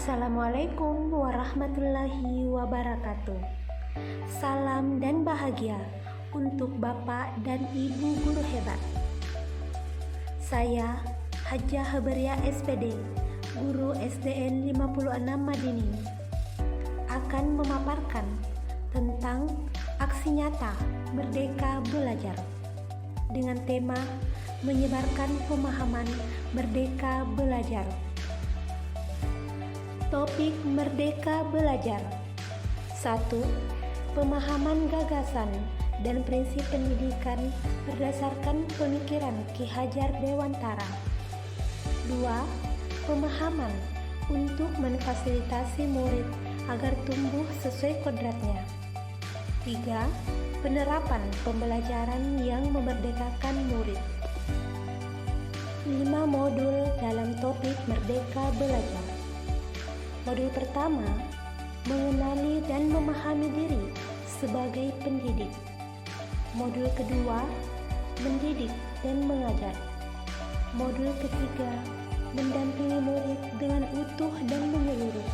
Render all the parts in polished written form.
Assalamualaikum warahmatullahi wabarakatuh. Salam dan bahagia untuk Bapak dan Ibu guru hebat. Saya Hajjah Haberia SPD, guru SDN 56 Madini, akan memaparkan tentang aksi nyata Merdeka Belajar dengan tema menyebarkan pemahaman Merdeka Belajar. Topik Merdeka Belajar. 1. Pemahaman gagasan dan prinsip pendidikan berdasarkan pemikiran Ki Hajar Dewantara. 2. Pemahaman untuk memfasilitasi murid agar tumbuh sesuai kodratnya. 3. Penerapan pembelajaran yang memerdekakan murid. 5 modul dalam topik Merdeka Belajar. Modul pertama, mengenali dan memahami diri sebagai pendidik. Modul kedua, mendidik dan mengajar. Modul ketiga, mendampingi murid dengan utuh dan menyeluruh.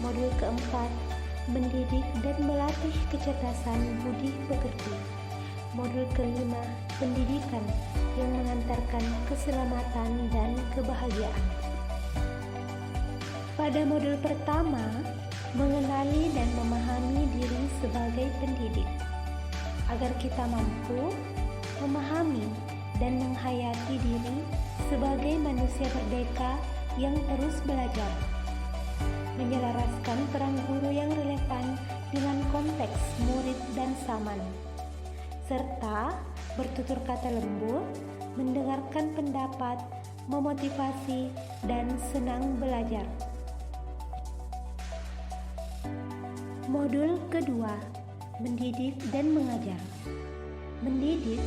Modul keempat, mendidik dan melatih kecerdasan budi pekerti. Modul kelima, pendidikan yang mengantarkan keselamatan dan kebahagiaan. Pada modul pertama, mengenali dan memahami diri sebagai pendidik, agar kita mampu memahami dan menghayati diri sebagai manusia merdeka yang terus belajar, menyelaraskan peran guru yang relevan dengan konteks murid dan zaman, serta bertutur kata lembut, mendengarkan pendapat, memotivasi, dan senang belajar. Modul kedua, mendidik dan mengajar. Mendidik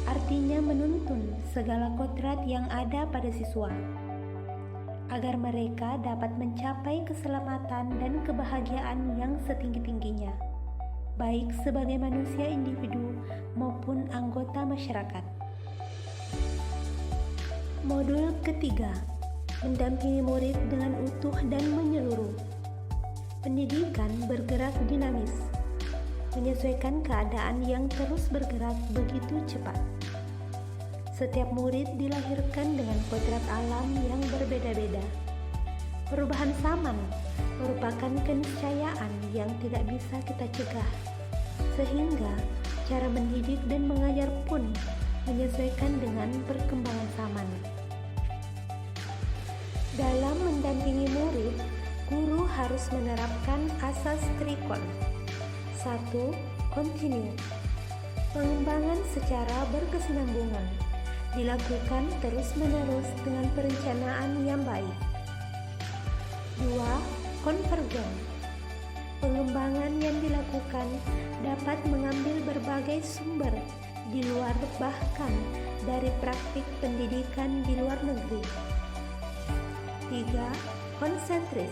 artinya menuntun segala kodrat yang ada pada siswa, agar mereka dapat mencapai keselamatan dan kebahagiaan yang setinggi-tingginya, baik sebagai manusia individu maupun anggota masyarakat. Modul ketiga, mendampingi murid dengan utuh dan menyeluruh. Pendidikan bergerak dinamis, menyesuaikan keadaan yang terus bergerak begitu cepat. Setiap murid dilahirkan dengan kodrat alam yang berbeda-beda. Perubahan zaman merupakan keniscayaan yang tidak bisa kita cegah, sehingga cara mendidik dan mengajar pun menyesuaikan dengan perkembangan zaman. Dalam mendampingi murid, guru harus menerapkan asas trikon. 1. Kontinu. Pengembangan secara berkesinambungan dilakukan terus-menerus dengan perencanaan yang baik. 2. Konvergen. Pengembangan yang dilakukan dapat mengambil berbagai sumber di luar bahkan dari praktik pendidikan di luar negeri. 3. Konsentris.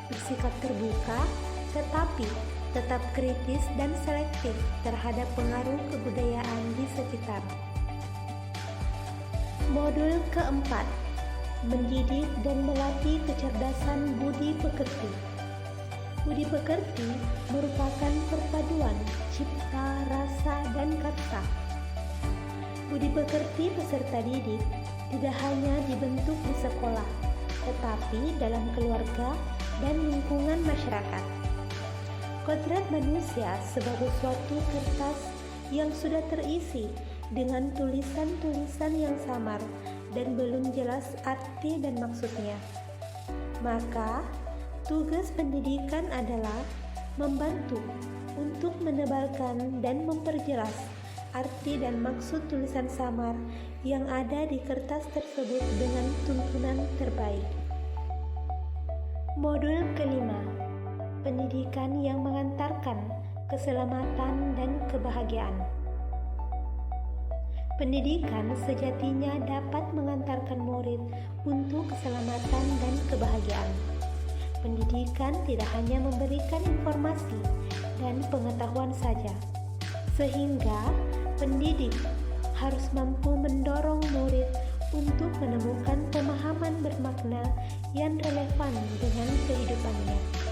Bersikap terbuka, tetapi tetap kritis dan selektif terhadap pengaruh kebudayaan di sekitar. Modul keempat, mendidik dan melatih kecerdasan budi pekerti. Budi pekerti merupakan perpaduan cipta, rasa, dan karsa. Budi pekerti peserta didik tidak hanya dibentuk di sekolah, tetapi dalam keluarga dan lingkungan masyarakat. Kodrat manusia sebagai suatu kertas yang sudah terisi dengan tulisan-tulisan yang samar dan belum jelas arti dan maksudnya. Maka, tugas pendidikan adalah membantu untuk menebalkan dan memperjelas arti dan maksud tulisan samar yang ada di kertas tersebut dengan tuntunan terbaik. Modul kelima, pendidikan yang mengantarkan keselamatan dan kebahagiaan. Pendidikan sejatinya dapat mengantarkan murid untuk keselamatan dan kebahagiaan. Pendidikan tidak hanya memberikan informasi dan pengetahuan saja, sehingga pendidik harus mampu mendorong murid untuk menemukan pemahaman bermakna yang relevan dengan kehidupannya.